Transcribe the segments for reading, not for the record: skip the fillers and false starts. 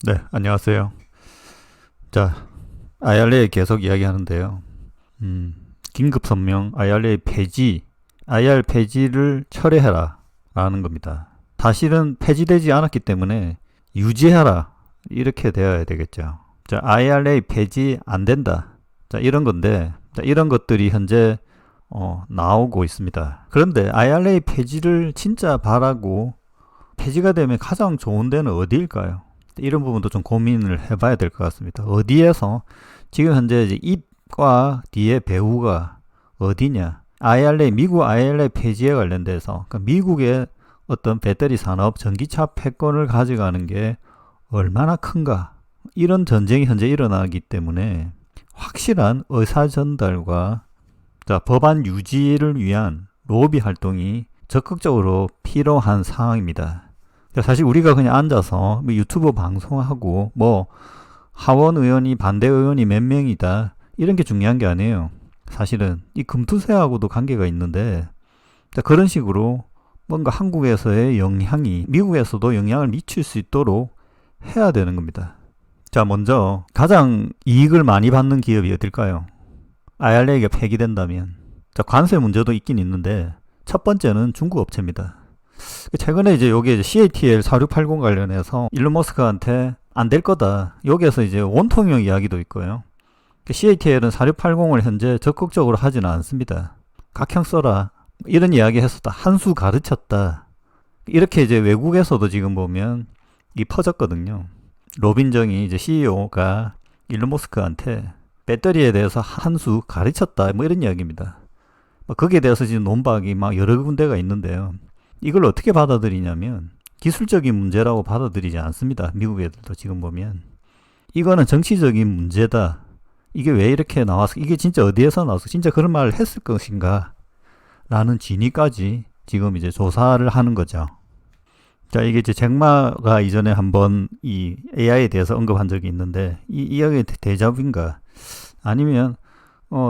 네, 안녕하세요. 자, IRA 계속 이야기하는데요. 긴급 성명 IRA 폐지, IR 폐지를 철회해라 라는 겁니다. 사실은 폐지되지 않았기 때문에 유지해라 이렇게 되어야 되겠죠. 자, IRA 폐지 안 된다. 자, 이런 건데, 자, 이런 것들이 현재 나오고 있습니다. 그런데 IRA 폐지를 진짜 바라고 폐지가 되면 가장 좋은 데는 어디일까요? 이런 부분도 좀 고민을 해봐야 될 것 같습니다. 어디에서 지금 현재 이제 입과 뒤에 배후가 어디냐? IRA 미국 IRA 폐지에 관련돼서 그러니까 미국의 어떤 배터리 산업 전기차 패권을 가져가는 게 얼마나 큰가? 이런 전쟁이 현재 일어나기 때문에 확실한 의사 전달과 법안 유지를 위한 로비 활동이 적극적으로 필요한 상황입니다. 사실 우리가 그냥 앉아서 유튜브 방송하고 하원 의원이 반대 의원이 몇 명이다 이런 게 중요한 게 아니에요. 사실은 이 금투세하고도 관계가 있는데 그런 식으로 뭔가 한국에서의 영향이 미국에서도 영향을 미칠 수 있도록 해야 되는 겁니다. 자, 먼저 가장 이익을 많이 받는 기업이 어딜까요? IRA가 폐기된다면. 자, 관세 문제도 있긴 있는데 첫 번째는 중국 업체입니다. 최근에 이제 여기 CATL 4680 관련해서 일론 머스크한테 안 될 거다. 여기에서 이제 원통형 이야기도 있고요. CATL은 4680을 현재 적극적으로 하지는 않습니다. 각형 써라. 이런 이야기 했었다. 한 수 가르쳤다. 이렇게 이제 외국에서도 지금 보면 이 퍼졌거든요. 로빈 정이 이제 CEO가 일론 머스크한테 배터리에 대해서 한 수 가르쳤다. 이런 이야기입니다. 거기에 대해서 지금 논박이 막 여러 군데가 있는데요. 이걸 어떻게 받아들이냐면 기술적인 문제라고 받아들이지 않습니다. 미국 애들도 지금 보면 이거는 정치적인 문제다. 이게 왜 이렇게 나왔어? 이게 진짜 어디에서 나왔어? 진짜 그런 말을 했을 것인가? 라는 진위까지 지금 이제 조사를 하는 거죠. 자, 이게 이제 잭마가 이전에 한번 이 AI에 대해서 언급한 적이 있는데 이 이야기의 대자뷰인가? 아니면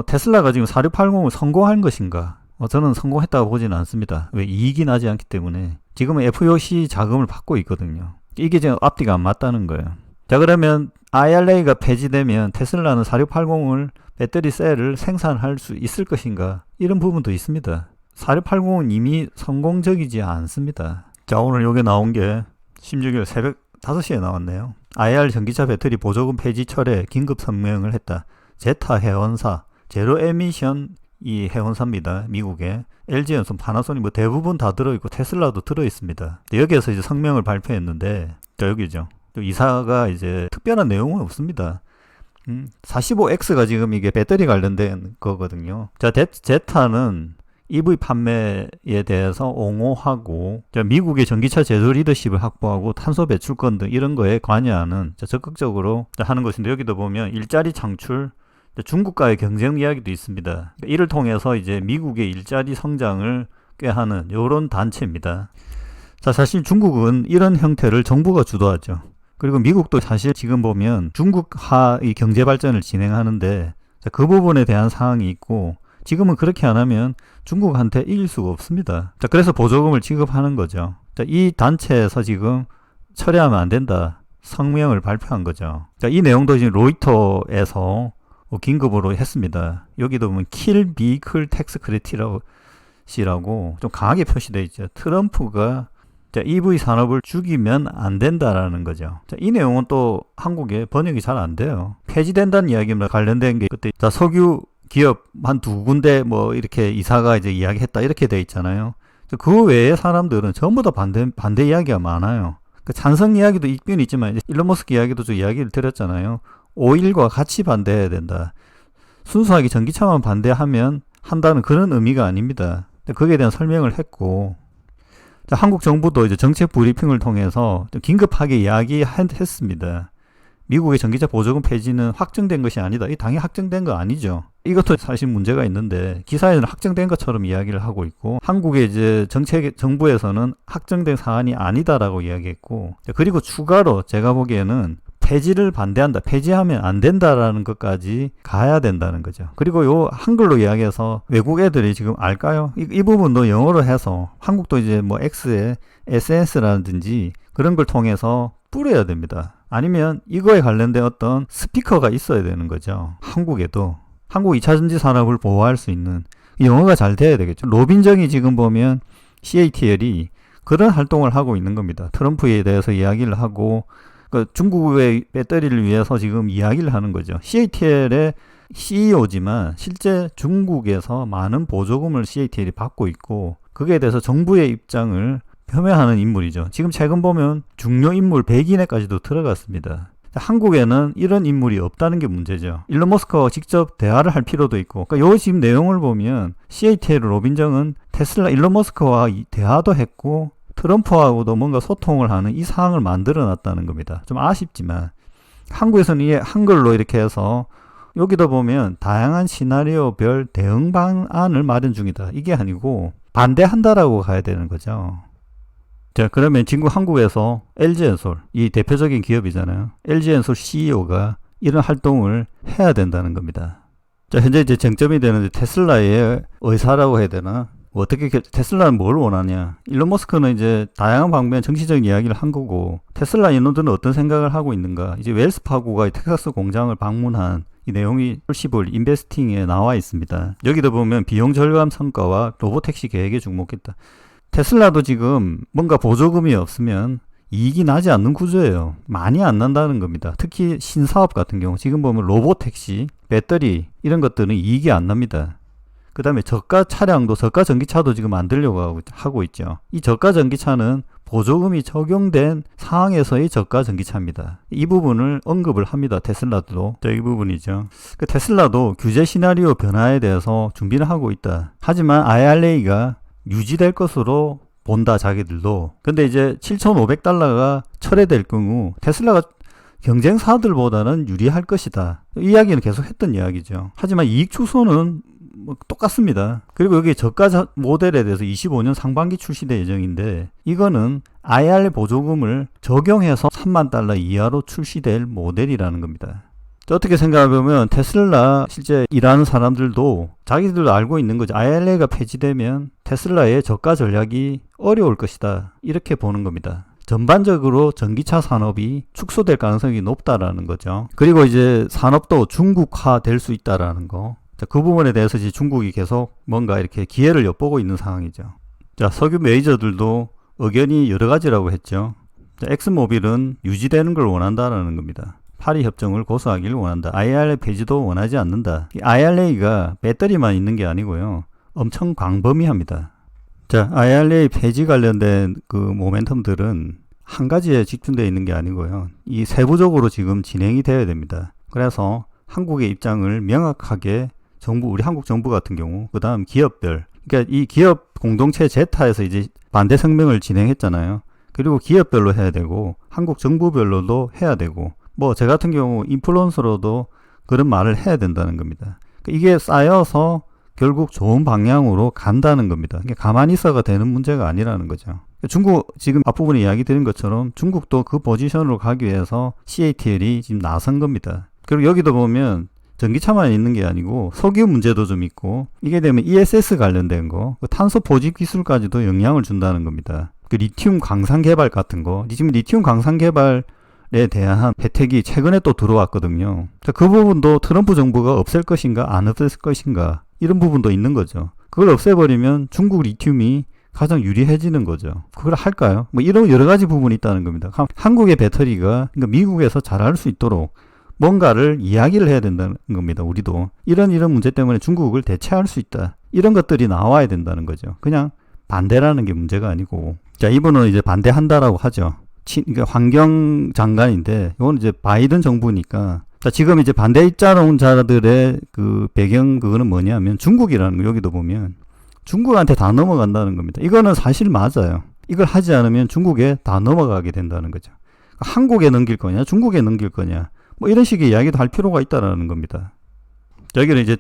테슬라가 지금 4680을 성공한 것인가? 저는 성공했다고 보지는 않습니다. 왜? 이익이 나지 않기 때문에. 지금은 FOC 자금을 받고 있거든요. 이게 지금 앞뒤가 안 맞다는 거예요. 자, 그러면 IRA가 폐지되면 테슬라는 4680을 배터리 셀을 생산할 수 있을 것인가? 이런 부분도 있습니다. 4680은 이미 성공적이지 않습니다. 자, 오늘 여기 나온 게 16일 새벽 5시에 나왔네요. IR 전기차 배터리 보조금 폐지 철회 긴급 성명을 했다. 제타 회원사 제로 에미션 이 회원사입니다. 미국에 LG연손, 파나소닉 대부분 다 들어있고 테슬라도 들어있습니다. 여기에서 이제 성명을 발표했는데 여기죠. 이사가 이제 특별한 내용은 없습니다. 45X가 지금 이게 배터리 관련된 거거든요. 자, 제타는 EV 판매에 대해서 옹호하고 미국의 전기차 제조 리더십을 확보하고 탄소 배출권 등 이런 거에 관여하는 적극적으로 하는 것인데 여기도 보면 일자리 창출 중국과의 경쟁 이야기도 있습니다. 이를 통해서 이제 미국의 일자리 성장을 꾀하는 이런 단체입니다. 자, 사실 중국은 이런 형태를 정부가 주도하죠. 그리고 미국도 사실 지금 보면 중국화의 경제 발전을 진행하는데 그 부분에 대한 사항이 있고 지금은 그렇게 안 하면 중국한테 이길 수가 없습니다. 자, 그래서 보조금을 지급하는 거죠. 자, 이 단체에서 지금 철회하면 안 된다 성명을 발표한 거죠. 자, 이 내용도 지금 로이터에서 긴급으로 했습니다. 여기도 보면 킬 비클 텍스 크레디트라고 좀 강하게 표시되어 있죠. 트럼프가 EV 산업을 죽이면 안 된다라는 거죠. 자, 이 내용은 또 한국에 번역이 잘 안 돼요. 폐지된다는 이야기와 관련된 게 그때 석유 기업 한 두 군데 이렇게 이사가 이제 이야기했다 이렇게 돼 있잖아요. 그 외의 사람들은 전부 다 반대 이야기가 많아요. 찬성 이야기도 있긴 있지만 일론 머스크 이야기도 좀 이야기를 드렸잖아요. 오일과 같이 반대해야 된다. 순수하게 전기차만 반대하면 한다는 그런 의미가 아닙니다. 거기에 대한 설명을 했고 한국 정부도 이제 정책 브리핑을 통해서 긴급하게 이야기했습니다. 미국의 전기차 보조금 폐지는 확정된 것이 아니다. 이 당연히 확정된 거 아니죠. 이것도 사실 문제가 있는데 기사에는 확정된 것처럼 이야기를 하고 있고 한국의 이제 정부에서는 확정된 사안이 아니다라고 이야기했고 그리고 추가로 제가 보기에는 폐지를 반대한다. 폐지하면 안 된다라는 것까지 가야 된다는 거죠. 그리고 요 한글로 이야기해서 외국 애들이 지금 알까요? 이 부분도 영어로 해서 한국도 이제 X에 SNS라든지 그런 걸 통해서 뿌려야 됩니다. 아니면 이거에 관련된 어떤 스피커가 있어야 되는 거죠. 한국에도. 한국 2차전지 산업을 보호할 수 있는 영어가 잘 돼야 되겠죠. 로빈정이 지금 보면 CATL이 그런 활동을 하고 있는 겁니다. 트럼프에 대해서 이야기를 하고 중국의 배터리를 위해서 지금 이야기를 하는 거죠. CATL의 CEO지만 실제 중국에서 많은 보조금을 CATL이 받고 있고 거기에 대해서 정부의 입장을 표명하는 인물이죠. 지금 최근 보면 중요 인물 100인에까지도 들어갔습니다. 한국에는 이런 인물이 없다는 게 문제죠. 일론 머스크와 직접 대화를 할 필요도 있고, 그러니까 요 지금 내용을 보면 CATL 로빈정은 테슬라 일론 머스크와 대화도 했고 트럼프하고도 뭔가 소통을 하는 이 상황을 만들어 놨다는 겁니다. 좀 아쉽지만 한국에서는 이게 한글로 이렇게 해서 여기도 보면 다양한 시나리오별 대응 방안을 마련 중이다. 이게 아니고 반대한다라고 가야 되는 거죠. 자, 그러면 지금 한국에서 LG엔솔, 이 대표적인 기업이잖아요. LG엔솔 CEO가 이런 활동을 해야 된다는 겁니다. 자, 현재 이제 쟁점이 되는데 테슬라의 의사라고 해야 되나? 어떻게 테슬라는 뭘 원하냐? 일론 머스크는 이제 다양한 방면 정치적인 이야기를 한 거고 테슬라 인원들은 어떤 생각을 하고 있는가? 이제 웰스파고가 텍사스 공장을 방문한 이 내용이 솔시블 인베스팅에 나와 있습니다. 여기도 보면 비용 절감 성과와 로보택시 계획에 주목했다. 테슬라도 지금 뭔가 보조금이 없으면 이익이 나지 않는 구조예요. 많이 안 난다는 겁니다. 특히 신사업 같은 경우 지금 보면 로보택시, 배터리 이런 것들은 이익이 안 납니다. 그 다음에 저가 차량도 저가 전기차도 지금 만들려고 하고 있죠. 이 저가 전기차는 보조금이 적용된 상황에서의 저가 전기차입니다. 이 부분을 언급을 합니다. 테슬라도. 이 부분이죠. 테슬라도 규제 시나리오 변화에 대해서 준비를 하고 있다. 하지만 IRA가 유지될 것으로 본다 자기들도. 근데 이제 7,500달러가 철회될 경우 테슬라가 경쟁사들보다는 유리할 것이다. 이 이야기는 계속 했던 이야기죠. 하지만 이익 추소는 뭐 똑같습니다. 그리고 여기 저가 모델에 대해서 25년 상반기 출시될 예정인데 이거는 IRA 보조금을 적용해서 3만 달러 이하로 출시될 모델이라는 겁니다. 어떻게 생각해보면 테슬라 실제 일하는 사람들도 자기들도 알고 있는 거죠. IRA가 폐지되면 테슬라의 저가 전략이 어려울 것이다. 이렇게 보는 겁니다. 전반적으로 전기차 산업이 축소될 가능성이 높다라는 거죠. 그리고 이제 산업도 중국화 될 수 있다라는 거. 자, 그 부분에 대해서 이제 중국이 계속 뭔가 이렇게 기회를 엿보고 있는 상황이죠. 자, 석유 메이저들도 의견이 여러 가지라고 했죠. 자, 엑스모빌은 유지되는 걸 원한다라는 겁니다. 파리 협정을 고수하기를 원한다. IRA 폐지도 원하지 않는다. 이 IRA가 배터리만 있는 게 아니고요. 엄청 광범위합니다. 자, IRA 폐지 관련된 그 모멘텀들은 한 가지에 집중되어 있는 게 아니고요. 이 세부적으로 지금 진행이 되어야 됩니다. 그래서 한국의 입장을 명확하게 우리 한국 정부 같은 경우, 그 다음 기업별, 그러니까 이 기업 공동체 제타에서 이제 반대 성명을 진행했잖아요. 그리고 기업별로 해야 되고, 한국 정부별로도 해야 되고, 뭐, 제 같은 경우 인플루언서로도 그런 말을 해야 된다는 겁니다. 이게 쌓여서 결국 좋은 방향으로 간다는 겁니다. 이게 가만히 있어가 되는 문제가 아니라는 거죠. 중국, 지금 앞부분에 이야기 드린 것처럼 중국도 그 포지션으로 가기 위해서 CATL이 지금 나선 겁니다. 그리고 여기도 보면 전기차만 있는 게 아니고 석유 문제도 좀 있고 이게 되면 ESS 관련된 거, 탄소 포집 기술까지도 영향을 준다는 겁니다. 그 리튬 광산 개발 같은 거, 지금 리튬 광산 개발에 대한 혜택이 최근에 또 들어왔거든요. 그 부분도 트럼프 정부가 없앨 것인가 안 없앨 것인가 이런 부분도 있는 거죠. 그걸 없애버리면 중국 리튬이 가장 유리해지는 거죠. 그걸 할까요? 뭐 이런 여러 가지 부분이 있다는 겁니다. 한국의 배터리가 그러니까 미국에서 잘할 수 있도록 뭔가를 이야기를 해야 된다는 겁니다. 우리도 이런 문제 때문에 중국을 대체할 수 있다. 이런 것들이 나와야 된다는 거죠. 그냥 반대라는 게 문제가 아니고. 자, 이분은 이제 반대한다라고 하죠. 그러니까 환경 장관인데 이건 이제 바이든 정부니까. 자, 지금 이제 반대 입자론자들의 그 배경 그거는 뭐냐면 중국이라는 거. 여기도 보면 중국한테 다 넘어간다는 겁니다. 이거는 사실 맞아요. 이걸 하지 않으면 중국에 다 넘어가게 된다는 거죠. 한국에 넘길 거냐, 중국에 넘길 거냐. 뭐 이런 식의 이야기도 할 필요가 있다라는 겁니다. 여기는 이제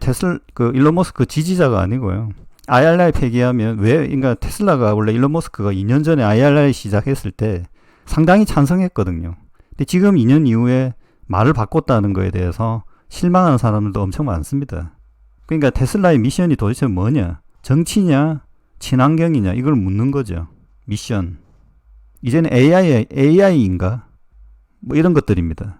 일론 머스크 지지자가 아니고요. IRA 폐기하면 그러니까 테슬라가 원래 일론 머스크가 2년 전에 IRA 시작했을 때 상당히 찬성했거든요. 근데 지금 2년 이후에 말을 바꿨다는 거에 대해서 실망하는 사람들도 엄청 많습니다. 그러니까 테슬라의 미션이 도대체 뭐냐? 정치냐? 친환경이냐? 이걸 묻는 거죠. 미션. 이제는 AI인가? 뭐 이런 것들입니다.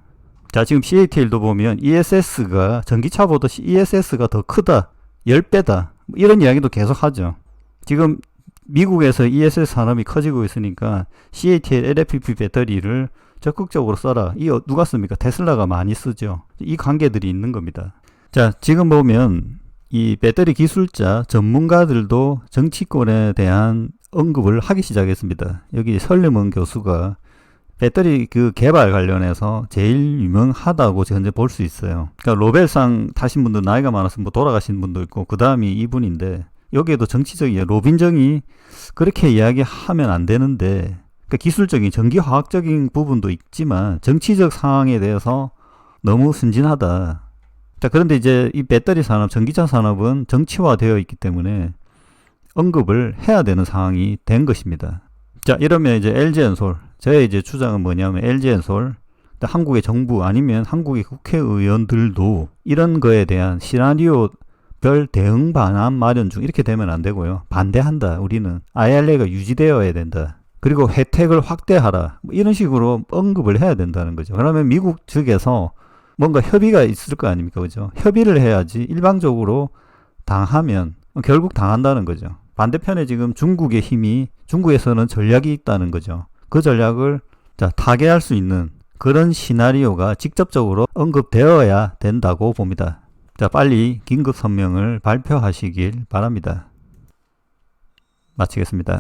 자, 지금 CATL도 보면 ESS가 전기차보다 ESS가 더 크다, 10배다, 뭐 이런 이야기도 계속 하죠. 지금 미국에서 ESS 산업이 커지고 있으니까 CATL LFP 배터리를 적극적으로 써라. 이 누가 씁니까? 테슬라가 많이 쓰죠. 이 관계들이 있는 겁니다. 자, 지금 보면 이 배터리 기술자 전문가들도 정치권에 대한 언급을 하기 시작했습니다. 여기 설리먼 교수가 배터리 그 개발 관련해서 제일 유명하다고 현재 볼 수 있어요. 그러니까 노벨상 타신 분들 나이가 많아서 뭐 돌아가신 분도 있고 그 다음이 이분인데 여기에도 정치적이에요. 로빈정이 그렇게 이야기하면 안 되는데 그러니까 기술적인 전기화학적인 부분도 있지만 정치적 상황에 대해서 너무 순진하다. 자, 그런데 이제 이 배터리 산업, 전기차 산업은 정치화되어 있기 때문에 언급을 해야 되는 상황이 된 것입니다. 자, 이러면 이제 LG엔솔, 저의 이제 주장은 뭐냐면 LG엔솔, 한국의 정부 아니면 한국의 국회의원들도 이런 거에 대한 시나리오 별 대응 방안 마련 중 이렇게 되면 안 되고요. 반대한다. 우리는 IRA가 유지되어야 된다. 그리고 혜택을 확대하라. 뭐 이런 식으로 언급을 해야 된다는 거죠. 그러면 미국 측에서 뭔가 협의가 있을 거 아닙니까? 그죠? 협의를 해야지 일방적으로 당하면 결국 당한다는 거죠. 반대편에 지금 중국의 힘이, 중국에서는 전략이 있다는 거죠. 그 전략을 타개할 수 있는 그런 시나리오가 직접적으로 언급되어야 된다고 봅니다. 자, 빨리 긴급 성명을 발표하시길 바랍니다. 마치겠습니다.